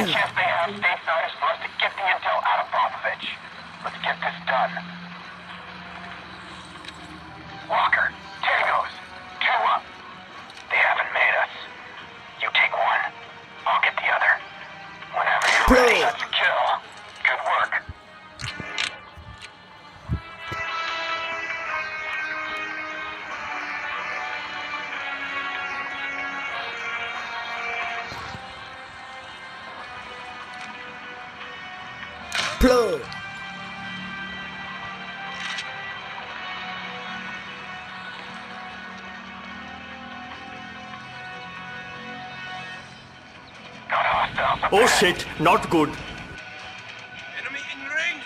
chance they have stateside is for us to get the intel out of Popovich. Let's get this done. Walker, Tangos, 2 up. They haven't made us. You take one. I'll get the other. Whenever you're ready, let's kill. Good work. Plug. Got hostiles up Oh ahead. shit, not good. Enemy in range.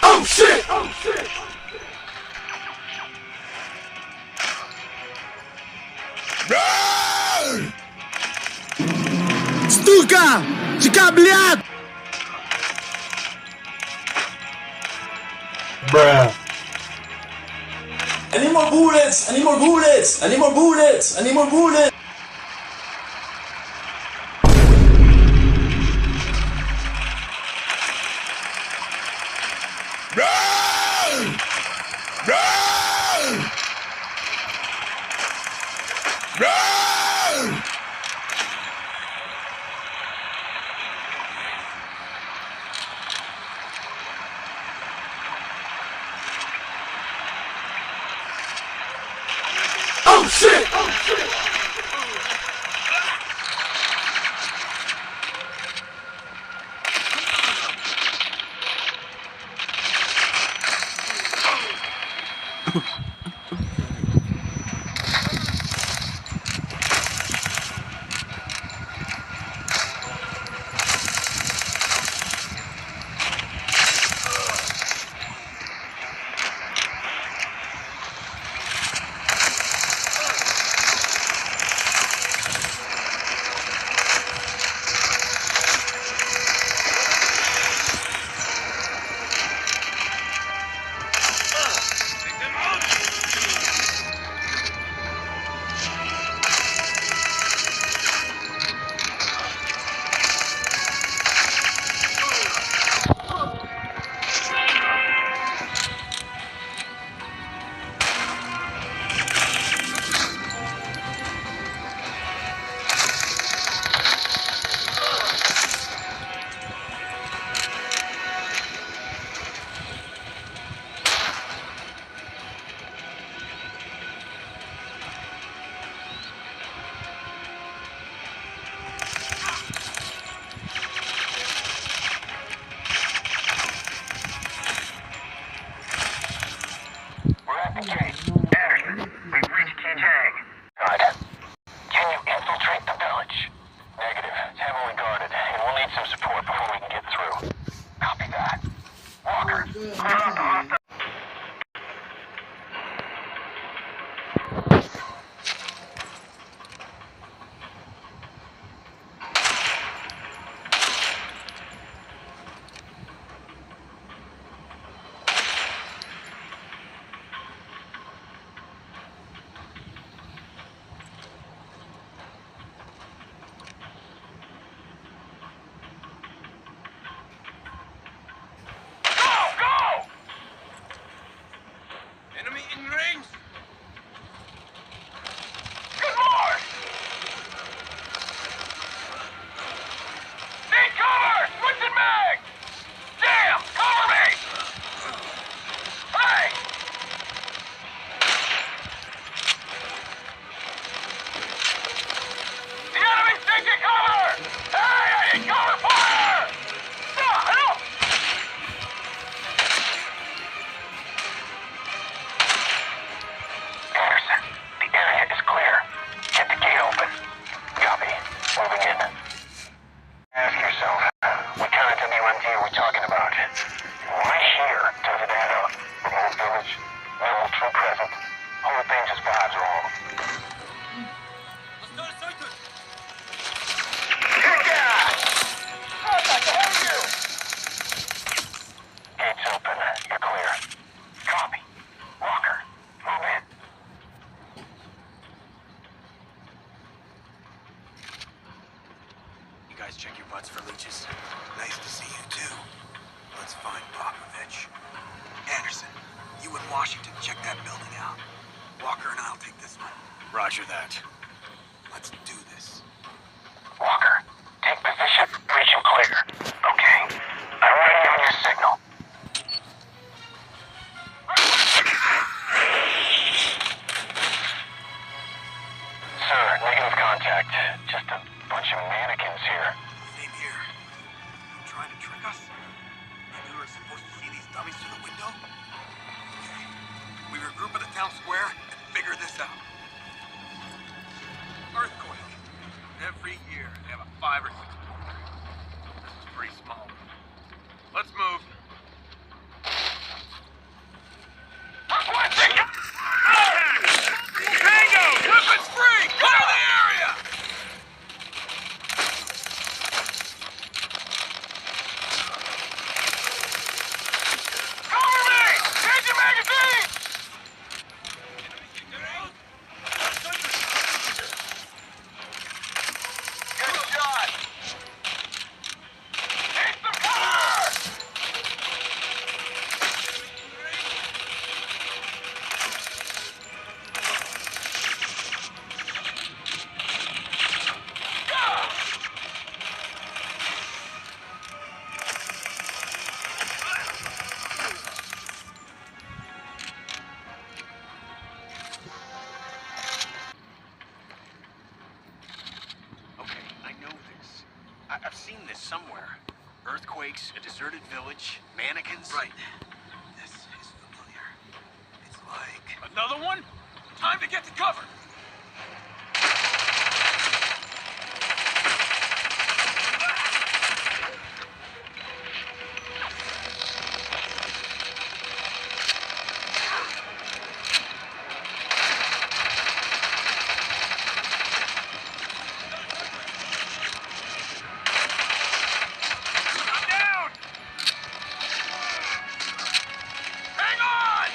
Oh shit! Oh shit! Stuka! Чека, блядь! Bruh. I need more bullets! I need more bullets! I need more bullets! I need more bullets! Run! Run! Run! Oh shit! Oh shit! We're at the gate. Anderson, we've reached Kijang. Good. Can you infiltrate the village? Negative. It's heavily guarded, and we'll need some support before we can get through. Copy that. Walker, clear out the hostile. Enemy in range! Good lord! Need cover! Switching mag! Damn! Cover me! Hey! The enemy's taking cover! Hey! I need cover fire! Help! Anderson, the area is clear. Get the gate open. Copy. Moving in. Ask yourself, what kind of WMD are we talking about? Why here? Does it add up? Remote village, minimal troop present. Whole thing just vibes wrong. Kick ass! What the hell are you? Gates open. You're clear. Copy. Walker, move in. guys check your butts for leeches? Nice to see you too. Let's find Popovich. Anderson, you and Washington check that building out. Walker and I'll take this one. Roger that. Let's do this. Walker, take position. Region clear. Okay. I'm ready on your signal. Sir, negative contact. Just a bunch of mannequins here. Same here. You trying to trick us? Maybe we were supposed to see these dummies through the window? Okay. We regroup at the town square and figure this out. Earthquake. Every year they have a 5 or 6 point. This is pretty small. Let's move. Tango! Weapons free! Clear the area! Cover me! Change your magazine! Good shot! Take some cover! Okay, I know this. I've seen this somewhere. Earthquakes, a deserted village, mannequins. Right. This is familiar. It's like... Another one? Time to get to cover. I'm down! Hang on!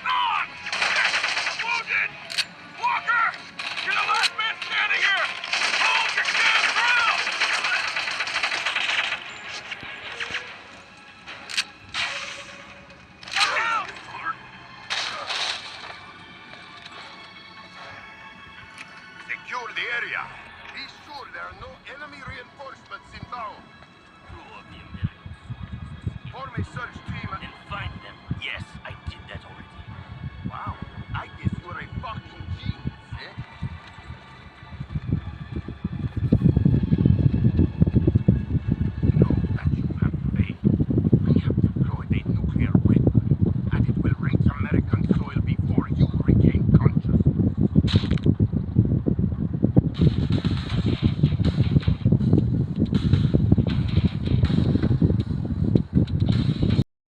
On! I'm wounded! Walker! You're the last man standing here! Hold your damn ground! Down! Secure the area. Be sure there are no enemy reinforcements inbound. Form a search team and Find them. Yes, I did that already. wow, I guess you're a fucking genius, eh?